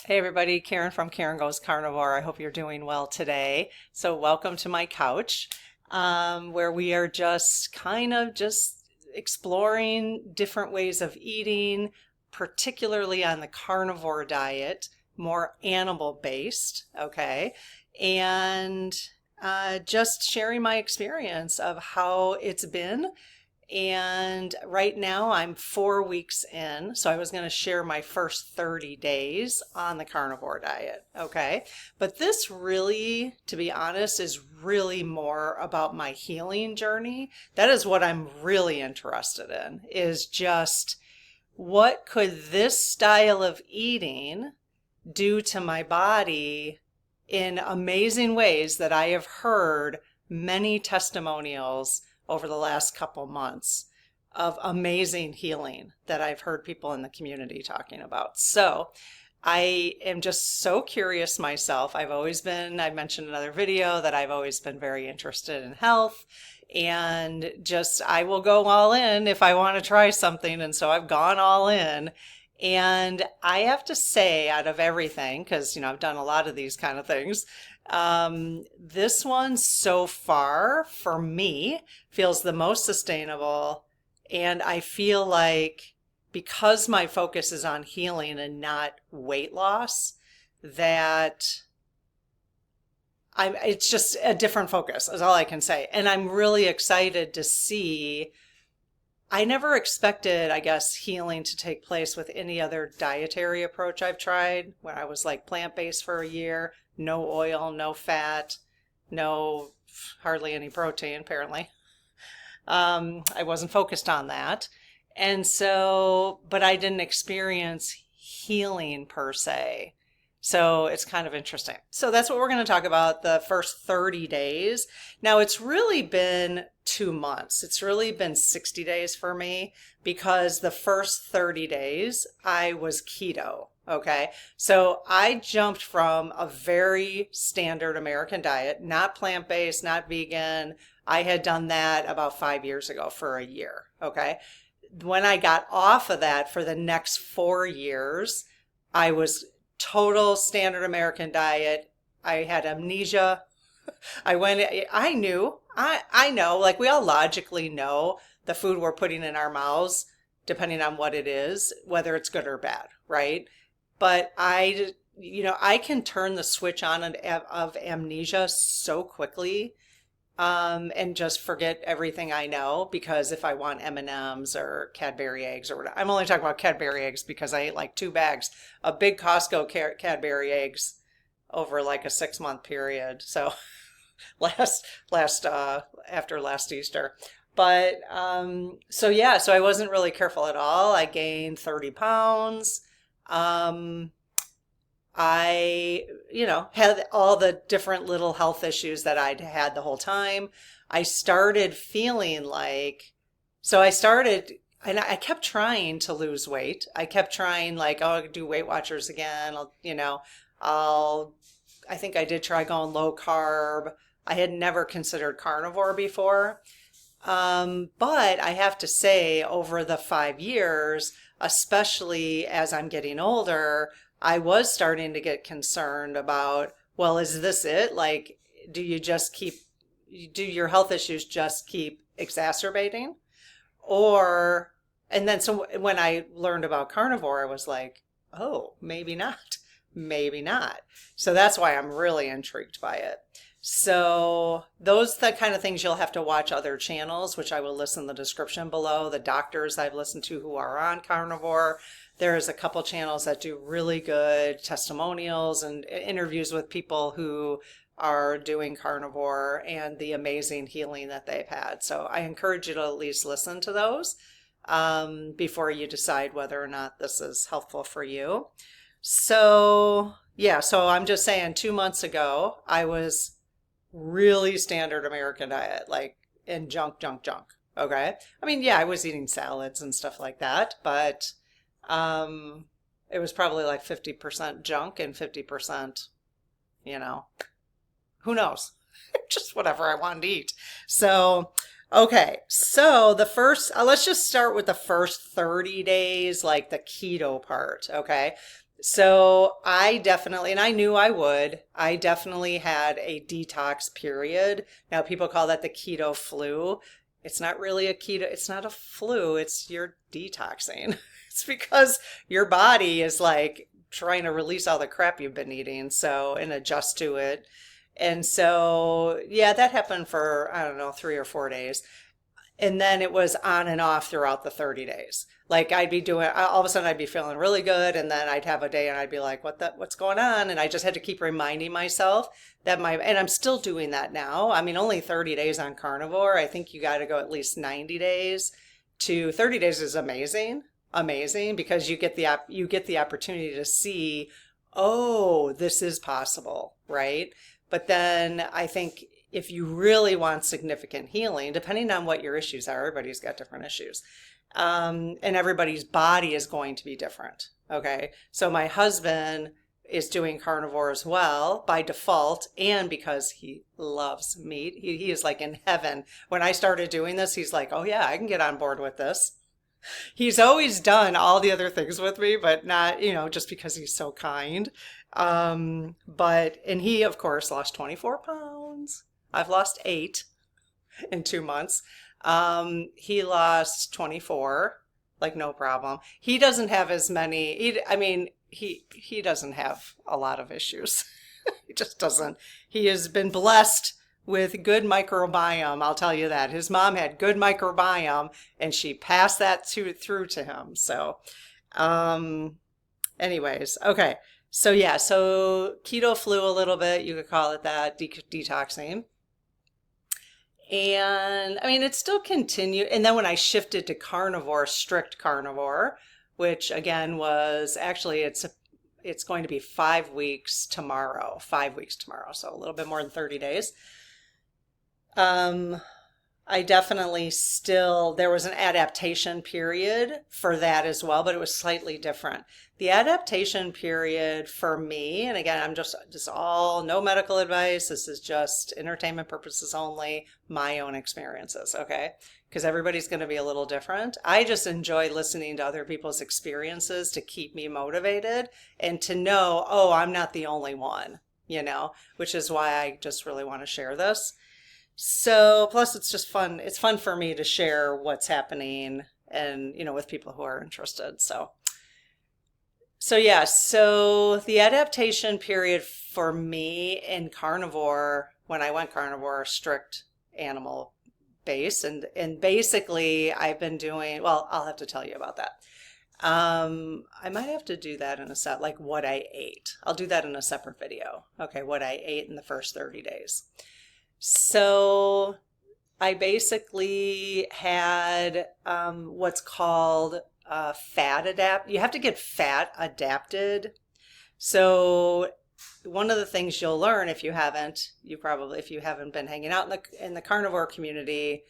Hey everybody, Karen from Karen Goes Carnivore. I hope you're doing well today. So welcome to my couch, where we are just kind of exploring different ways of eating, particularly on the carnivore diet, more animal based, okay? And just sharing my experience of how it's been. And right now I'm 4 weeks in, so I was going to share my first 30 days on the carnivore diet, okay? But this really, to be honest, is really more about my healing journey. That is what I'm really interested in, is just what could this style of eating do to my body in amazing ways that I have heard many testimonials over the last couple months of amazing healing that I've heard people in the community talking about. So I am just so curious myself. I mentioned in another video that I've always been very interested in health, and just I will go all in if I want to try something. And so I've gone all in. And I have to say, out of everything, because I've done a lot of these kind of things, this one so far for me feels the most sustainable. And I feel like because my focus is on healing and not weight loss, that it's just a different focus is all I can say. And I'm really excited to see. I never expected, I guess, healing to take place with any other dietary approach I've tried, when I was like plant-based for a year, no oil, no fat, no hardly any protein, apparently. I wasn't focused on that. And so, but I didn't experience healing per se. So it's kind of interesting. So that's what we're going to talk about, the first 30 days. Now it's really been 2 months. It's really been 60 days for me, because the first 30 days I was keto. Okay. So I jumped from a very standard American diet, not plant-based, not vegan. I had done that about 5 years ago for a year. Okay. When I got off of that for the next 4 years, I was total standard American diet. I had amnesia. I know, like we all logically know the food we're putting in our mouths, depending on what it is, whether it's good or bad, right? But I can turn the switch on of amnesia so quickly, and just forget everything I know, because if I want M&Ms or Cadbury eggs or whatever, I'm only talking about Cadbury eggs because I ate like 2 bags of big Costco Cadbury eggs over like a 6-month period. So after last Easter. But so I wasn't really careful at all. I gained 30 pounds. I had all the different little health issues that I'd had the whole time. I started feeling like, so I started, and I kept trying to lose weight. I kept trying, like, oh, I could do Weight Watchers again. I think I did try going low carb. I had never considered carnivore before. But I have to say, over the 5 years, especially as I'm getting older, I was starting to get concerned about, well, is this it? Like, do your health issues just keep exacerbating? And then so when I learned about carnivore, I was like, oh, maybe not, maybe not. So that's why I'm really intrigued by it. So those the kind of things you'll have to watch other channels, which I will list in the description below. The doctors I've listened to who are on carnivore. There's a couple channels that do really good testimonials and interviews with people who are doing carnivore and the amazing healing that they've had. So I encourage you to at least listen to those before you decide whether or not this is helpful for you. So yeah, so I'm just saying 2 months ago, I was really standard American diet, like in junk. Okay. I mean, yeah, I was eating salads and stuff like that, but it was probably like 50% junk and 50%, who knows? Just whatever I wanted to eat. So, okay. So let's just start with the first 30 days, like the keto part. Okay. So I definitely, and I knew I definitely had a detox period. Now people call that the keto flu. It's not really a keto, it's not a flu, it's you're detoxing. It's because your body is like trying to release all the crap you've been eating, so, and adjust to it. And so, yeah, that happened for, I don't know, 3 or 4 days. And then it was on and off throughout the 30 days. Like I'd be doing, all of a sudden I'd be feeling really good. And then I'd have a day and I'd be like, what's going on? And I just had to keep reminding myself that and I'm still doing that now. I mean, only 30 days on carnivore. I think you got to go at least 90 days to 30 days is amazing. Amazing because you get the opportunity to see, oh, this is possible, right? But then I think if you really want significant healing, depending on what your issues are, everybody's got different issues. And everybody's body is going to be different. Okay. So my husband is doing carnivore as well by default and because he loves meat. He is like in heaven. When I started doing this, he's like, oh yeah, I can get on board with this. He's always done all the other things with me, but not, just because he's so kind. And he, of course, lost 24 pounds. I've lost 8 in 2 months. He lost 24, like no problem. He doesn't have as many, he doesn't have a lot of issues. He just doesn't. He has been blessed with good microbiome, I'll tell you that. His mom had good microbiome and she passed that through to him. So, anyways, okay. So yeah, so keto flu a little bit, you could call it that, detoxing. And I mean, it still continued. And then when I shifted to carnivore, strict carnivore, which again was actually it's going to be 5 weeks tomorrow, 5 weeks tomorrow. So a little bit more than 30 days. I definitely still, there was an adaptation period for that as well, but it was slightly different. The adaptation period for me, and again, I'm just all no medical advice. This is just entertainment purposes only, my own experiences, okay? Because everybody's going to be a little different. I just enjoy listening to other people's experiences to keep me motivated and to know, oh, I'm not the only one, which is why I just really want to share this. So, plus it's just fun. It's fun for me to share what's happening and, with people who are interested. So yeah, so the adaptation period for me in carnivore, when I went carnivore, strict animal base, and basically I've been doing, well, I'll have to tell you about that. I might have to do that in like what I ate. I'll do that in a separate video. Okay, what I ate in the first 30 days. So I basically had what's called fat adapt. You have to get fat adapted. So one of the things you'll learn if you haven't been hanging out in the carnivore community,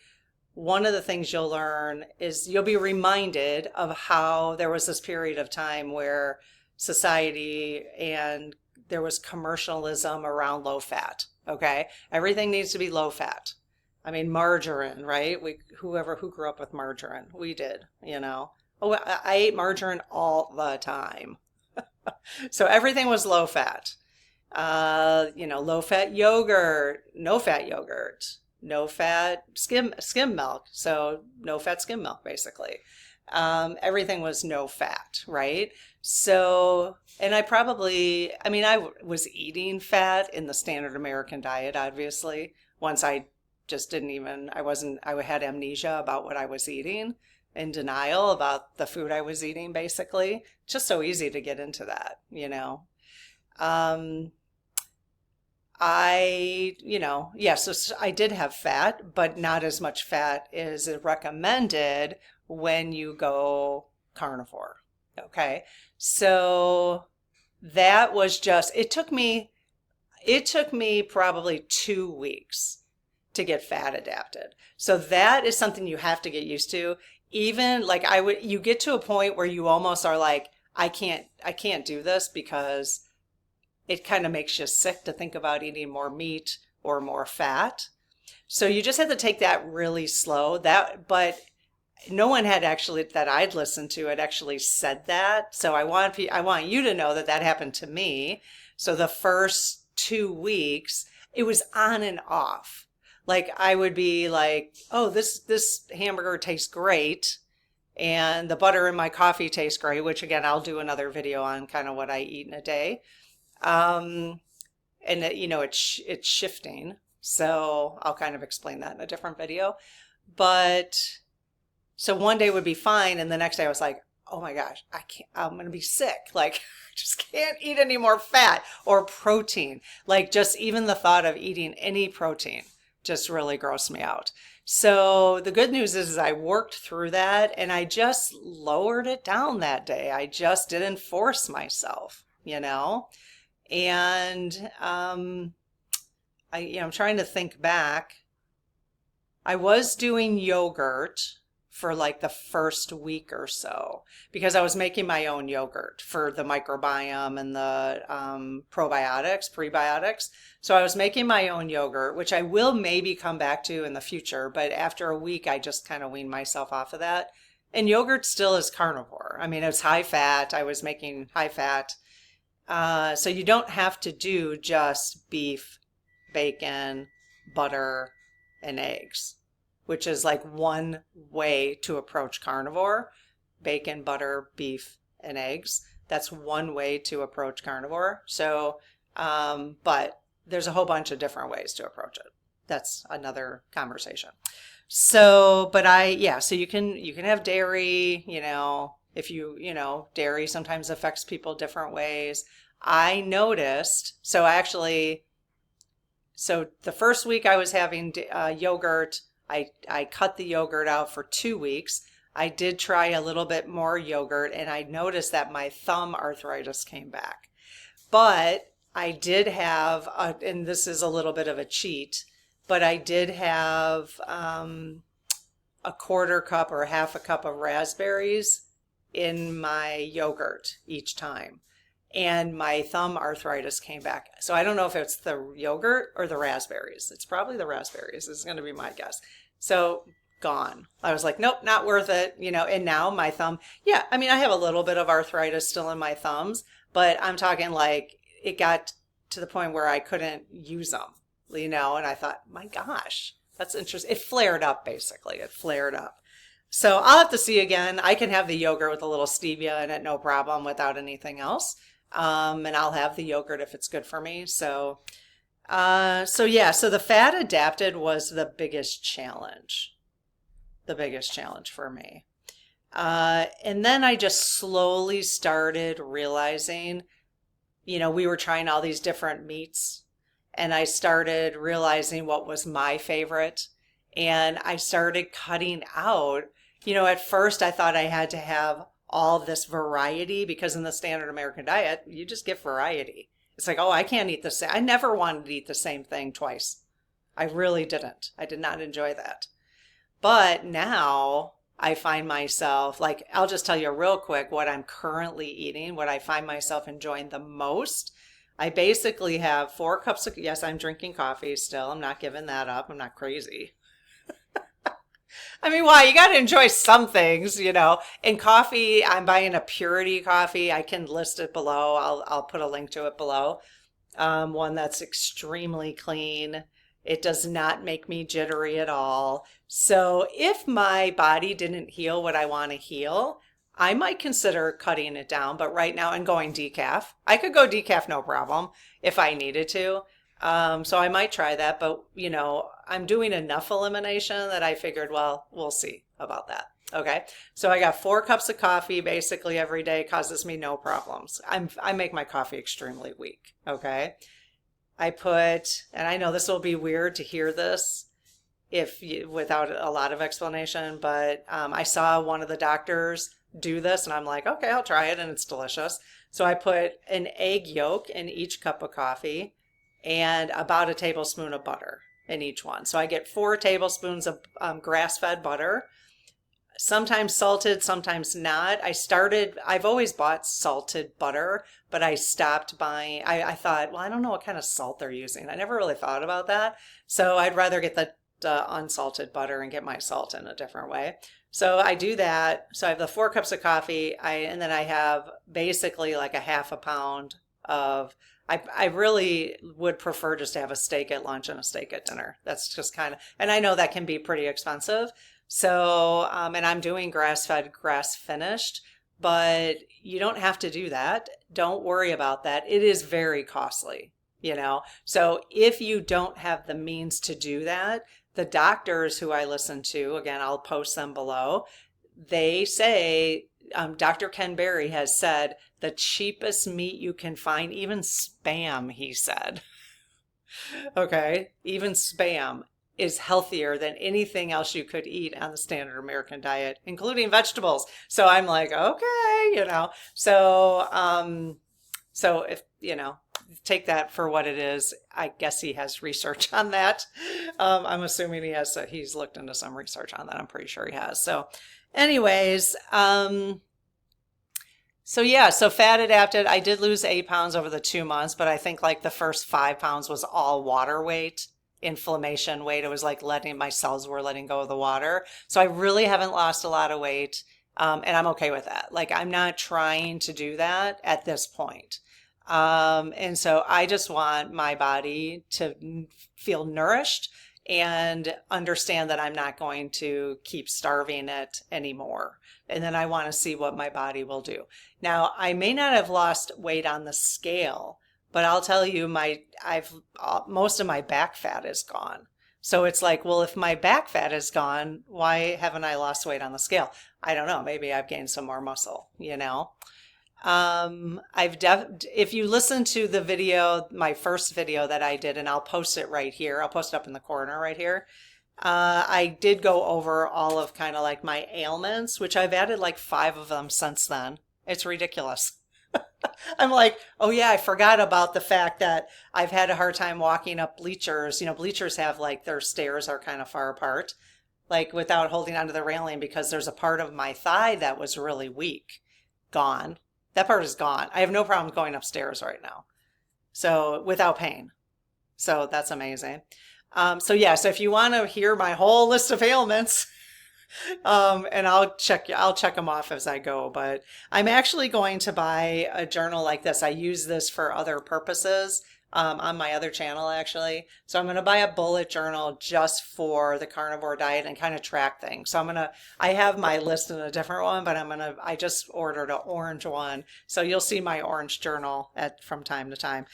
one of the things you'll learn is you'll be reminded of how there was this period of time where society and there was commercialism around low fat. Okay. Everything needs to be low fat. I mean, margarine, right? Who grew up with margarine, we did, Oh, I ate margarine all the time. So everything was low fat. Low fat yogurt, no fat yogurt, no fat skim milk. So no fat skim milk, basically. Everything was no fat, right? So, and I was eating fat in the standard American diet, obviously. Once I just I had amnesia about what I was eating, in denial about the food I was eating, basically. It's just so easy to get into that, so I did have fat, but not as much fat as recommended when you go carnivore. Okay. So that was it took me probably 2 weeks to get fat adapted. So that is something you have to get used to. Even like you get to a point where you almost are like, I can't do this because it kind of makes you sick to think about eating more meat or more fat. So you just have to take that really slow. But no one had actually that I'd listened to had actually said that. So I want you to know that that happened to me. So the first 2 weeks, it was on and off. Like I would be like, oh, this hamburger tastes great, and the butter in my coffee tastes great, which again, I'll do another video on kind of what I eat in a day. Um, and it, it's shifting. So I'll kind of explain that in a different video. But so one day would be fine, and the next day I was like, oh my gosh, I can't, I'm gonna be sick. Like, I just can't eat any more fat or protein. Like, just even the thought of eating any protein just really grossed me out. So the good news is I worked through that and I just lowered it down that day. I just didn't force myself, And I'm trying to think back. I was doing yogurt for like the first week or so because I was making my own yogurt for the microbiome and the prebiotics. So I was making my own yogurt, which I will maybe come back to in the future. But after a week, I just kind of weaned myself off of that. And yogurt still is carnivore. I mean, it's high fat. I was making high fat. So you don't have to do just beef, bacon, butter, and eggs, which is like one way to approach carnivore. Bacon, butter, beef, and eggs. That's one way to approach carnivore. So, but there's a whole bunch of different ways to approach it. That's another conversation. So, so you can have dairy, if dairy sometimes affects people different ways. I noticed, so the first week I was having yogurt, I cut the yogurt out for 2 weeks. I did try a little bit more yogurt and I noticed that my thumb arthritis came back. But I did have, and this is a little bit of a cheat, but I did have a quarter cup or half a cup of raspberries in my yogurt each time. And my thumb arthritis came back. So I don't know if it's the yogurt or the raspberries. It's probably the raspberries is going to be my guess. So gone. I was like, nope, not worth it. And now my thumb, I mean, I have a little bit of arthritis still in my thumbs, but I'm talking like it got to the point where I couldn't use them, and I thought, my gosh, that's interesting. It flared up, basically. It flared up. So I'll have to see again. I can have the yogurt with a little stevia in it, no problem, without anything else. And I'll have the yogurt if it's good for me. So the fat adapted was the biggest challenge for me. And then I just slowly started realizing, we were trying all these different meats and I started realizing what was my favorite. And I started cutting out, at first I thought I had to have all this variety because in the standard American diet, you just get variety. It's like, oh, I can't eat the same. I never wanted to eat the same thing twice. I really didn't. I did not enjoy that. But now I find myself, like, I'll just tell you real quick what I'm currently eating, what I find myself enjoying the most. I basically have 4 cups of, yes, I'm drinking coffee still. I'm not giving that up. I'm not crazy. I mean, why? You got to enjoy some things, In coffee, I'm buying a Purity coffee. I can list it below. I'll put a link to it below. One that's extremely clean. It does not make me jittery at all. So if my body didn't heal what I want to heal, I might consider cutting it down. But right now I'm going decaf. I could go decaf, no problem, if I needed to. So I might try that, but I'm doing enough elimination that I figured, well, we'll see about that. Okay. So I got 4 cups of coffee basically every day, causes me no problems. I make my coffee extremely weak. Okay. And I know this will be weird to hear this without a lot of explanation, but I saw one of the doctors do this and I'm like, okay, I'll try it and it's delicious. So I put an egg yolk in each cup of coffee and about a tablespoon of butter in each one. So I get 4 tablespoons of grass-fed butter, sometimes salted, sometimes not. I've always bought salted butter, but I stopped buying. I thought, well, I don't know what kind of salt they're using. I never really thought about that. So I'd rather get the unsalted butter and get my salt in a different way. So I do that. So I have the 4 cups of coffee, and then I have basically like a half a pound of, I really would prefer just to have a steak at lunch and a steak at dinner. That's just kind of, and I know that can be pretty expensive. So, and I'm doing grass-fed, grass-finished, but you don't have to do that. Don't worry about that. It is very costly, you know? So if you don't have the means to do that, the doctors who I listen to, again, I'll post them below, they say, Dr. Ken Berry has said, the cheapest meat you can find, even Spam, he said, okay, even Spam is healthier than anything else you could eat on the standard American diet, including vegetables. So I'm like, okay, you know, so if, you know, take that for what it is. I guess he has research on that. I'm assuming he's looked into some research on that. I'm pretty sure he has. So anyways, so yeah, so fat adapted, I did lose 8 pounds over the 2 months, but I think like the first 5 pounds was all water weight, inflammation weight. It was like my cells were letting go of the water. So I really haven't lost a lot of weight. And I'm okay with that. Like, I'm not trying to do that at this point. And so I just want my body to feel nourished and understand that I'm not going to keep starving it anymore. And then I want to see what my body will do. Now, I may not have lost weight on the scale, but I'll tell you, most of my back fat is gone. So it's like, well, if my back fat is gone, why haven't I lost weight on the scale? I don't know. Maybe I've gained some more muscle, you know? If you listen to the video, my first video that I did, and I'll post it right here, I'll post it up in the corner right here. I did go over all of kind of like my ailments, which I've added like 5 of them since then. It's ridiculous. I'm like, oh yeah, I forgot about the fact that I've had a hard time walking up bleachers. You know, bleachers have like their stairs are kind of far apart, like without holding onto the railing, because there's a part of my thigh that was really weak. Gone. That part is gone. I have no problem going upstairs right now. So without pain. So that's amazing. So yeah, so if you want to hear my whole list of ailments, and I'll check them off as I go, but I'm actually going to buy a journal like this. I use this for other purposes, on my other channel actually. So I'm going to buy a bullet journal just for the carnivore diet and kind of track things. So I have my list in a different one, but I just ordered an orange one. So you'll see my orange journal from time to time.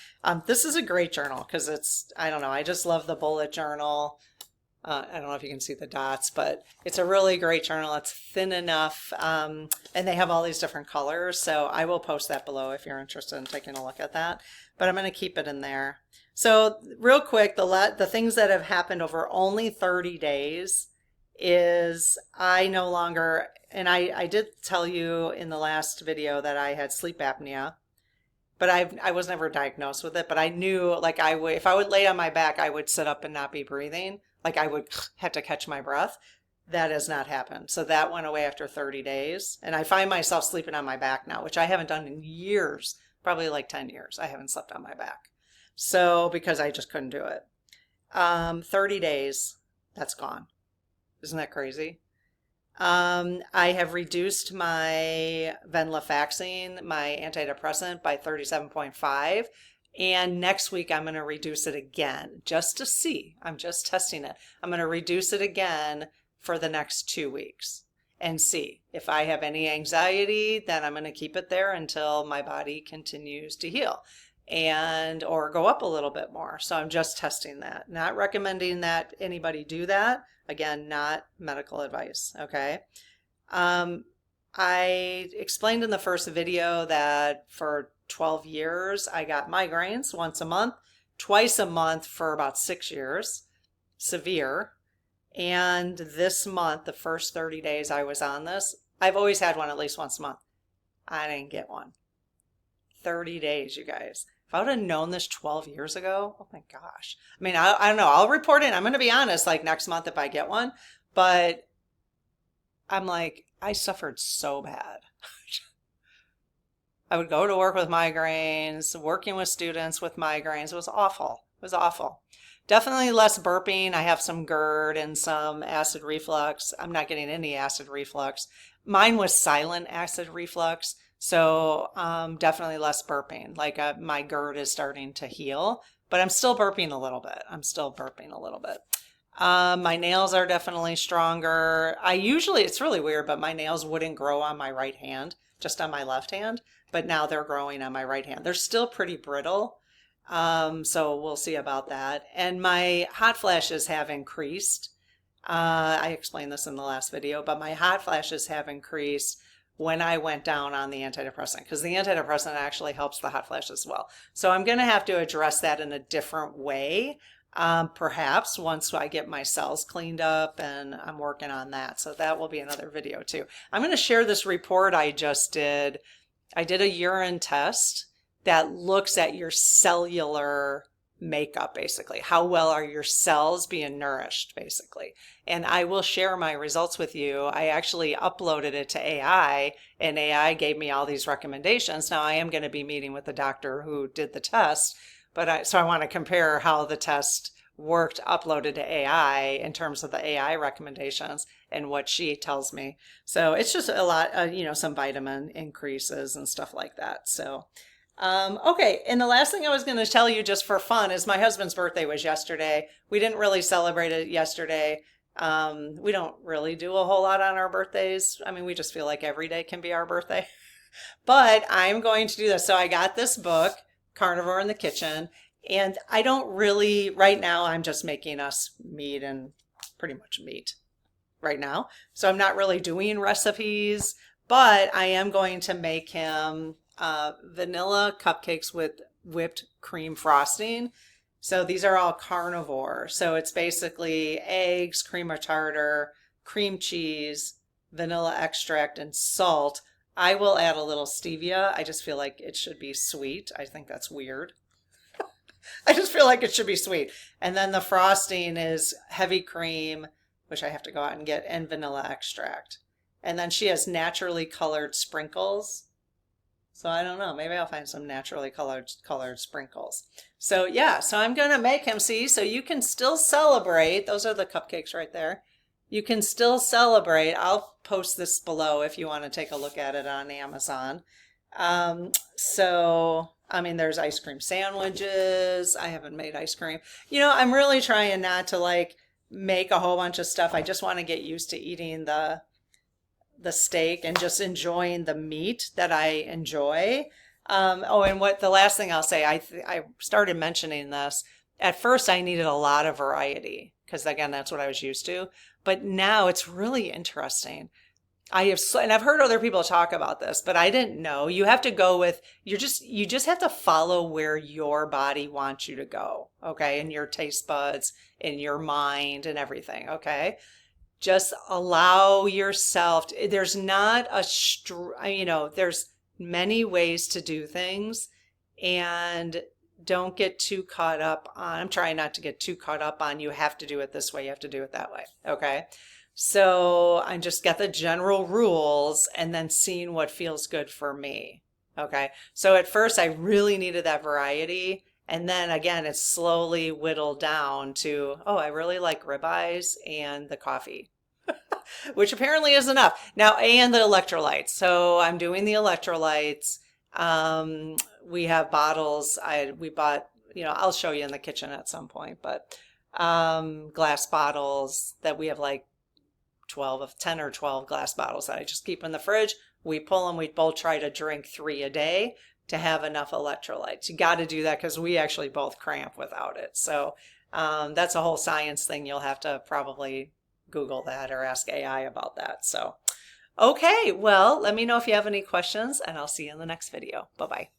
This is a great journal because I don't know, I just love the bullet journal. I don't know if you can see the dots, but it's a really great journal. It's thin enough, and they have all these different colors. So I will post that below if you're interested in taking a look at that. But I'm going to keep it in there. So real quick, the things that have happened over only 30 days is I no longer, and I did tell you in the last video that I had sleep apnea, but I was never diagnosed with it. But I knew, like, if I would lay on my back, I would sit up and not be breathing. Like I would have to catch my breath. That has not happened. So that went away after 30 days. And I find myself sleeping on my back now, which I haven't done in years, probably like 10 years. I haven't slept on my back. So because I just couldn't do it. 30 days, that's gone. Isn't that crazy? I have reduced my venlafaxine, my antidepressant, by 37.5. And next week, I'm going to reduce it again just to see. I'm just testing it. I'm going to reduce it again for the next 2 weeks and see. If I have any anxiety, then I'm going to keep it there until my body continues to heal or go up a little bit more. So I'm just testing that. Not recommending that anybody do that. Again, not medical advice. Okay. I explained in the first video that for 12 years, I got migraines once a month, twice a month for about 6 years, severe. And this month, the first 30 days I was on this, I've always had one at least once a month. I didn't get one. 30 days, you guys. If I would have known this 12 years ago, oh my gosh. I mean, I don't know. I'll report in. I'm going to be honest, like next month if I get one. But I'm like, I suffered so bad. I would go to work with migraines, working with students with migraines. It was awful. was awful. Definitely less burping. I have some GERD and some acid reflux. I'm not getting any acid reflux. Mine was silent acid reflux. So definitely less burping. Like my GERD is starting to heal, but I'm still burping a little bit. My nails are definitely stronger. It's really weird, but my nails wouldn't grow on my right hand, just on my left hand. But now they're growing on my right hand. They're still pretty brittle. So we'll see about that. And my hot flashes have increased. I explained this in the last video, but my hot flashes have increased when I went down on the antidepressant, because the antidepressant actually helps the hot flash as well. So I'm going to have to address that in a different way. Perhaps once I get my cells cleaned up, and I'm working on that. So that will be another video too. I'm going to share this report I just did. I did a urine test that looks at your cellular makeup, basically. How well are your cells being nourished, basically. And I will share my results with you. I actually uploaded it to AI, and AI gave me all these recommendations. Now I am going to be meeting with the doctor who did the test, so I want to compare how the test worked uploaded to AI in terms of the AI recommendations and what she tells me. So it's just a lot, some vitamin increases and stuff like that. So okay, and the last thing I was going to tell you just for fun is my husband's birthday was yesterday. We didn't really celebrate it yesterday. We don't really do a whole lot on our birthdays. I mean, we just feel like every day can be our birthday. But I'm going to do this. So I got this book, Carnivore in the Kitchen, and I don't really, right now, I'm just making us meat and pretty much meat right now. So I'm not really doing recipes, but I am going to make him vanilla cupcakes with whipped cream frosting. So these are all carnivore. So it's basically eggs, cream of tartar, cream cheese, vanilla extract, and salt. I will add a little stevia. I just feel like it should be sweet. I think that's weird. I just feel like it should be sweet. And then the frosting is heavy cream, which I have to go out and get, and vanilla extract. And then she has naturally colored sprinkles. So I don't know, maybe I'll find some naturally colored sprinkles. So yeah, so I'm going to make him, see, so you can still celebrate. Those are the cupcakes right there. You can still celebrate. I'll post this below if you want to take a look at it on Amazon. I mean, there's ice cream sandwiches. I haven't made ice cream. I'm really trying not to make a whole bunch of stuff. I just want to get used to eating the steak and just enjoying the meat that I enjoy. And the last thing I'll say, I started mentioning this. At first, I needed a lot of variety because, again, that's what I was used to. But now it's really interesting. And I've heard other people talk about this, but I didn't know. You have to go with, you just have to follow where your body wants you to go, okay? And your taste buds, and your mind, and everything, okay? Just allow yourself there's not there's many ways to do things, and don't get too caught up on, I'm trying not to get too caught up on, you have to do it this way, you have to do it that way, okay? So I just got the general rules and then seeing what feels good for me, okay? So at first I really needed that variety. And then again, it's slowly whittled down to, I really like ribeyes and the coffee, which apparently is enough. Now, and the electrolytes. So I'm doing the electrolytes. We have bottles. We bought, I'll show you in the kitchen at some point, but glass bottles that we have 10 or 12 glass bottles that I just keep in the fridge. We pull them. We both try to drink 3 a day to have enough electrolytes. You got to do that because we actually both cramp without it. So that's a whole science thing. You'll have to probably Google that or ask AI about that. So, okay, well, let me know if you have any questions, and I'll see you in the next video. Bye-bye.